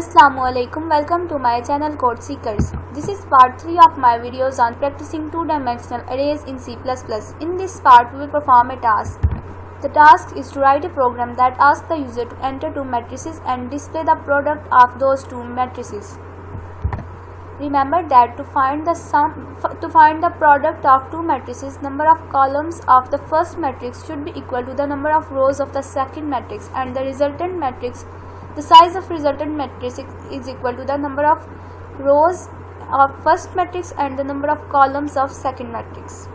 Assalamualaikum, welcome to my channel Code Seekers. This is part 3 of my videos on practicing two-dimensional arrays in C++. In this part, we will perform a task. The task is to write a program that asks the user to enter two matrices and display the product of those two matrices. Remember that to find the product of two matrices, number of columns of the first matrix should be equal to the number of rows of the second matrix, and the size of resultant matrix is equal to the number of rows of first matrix and the number of columns of second matrix.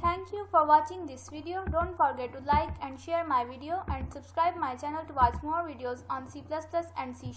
Thank you for watching this video. Don't forget to like and share my video and subscribe my channel to watch more videos on C++ and C#.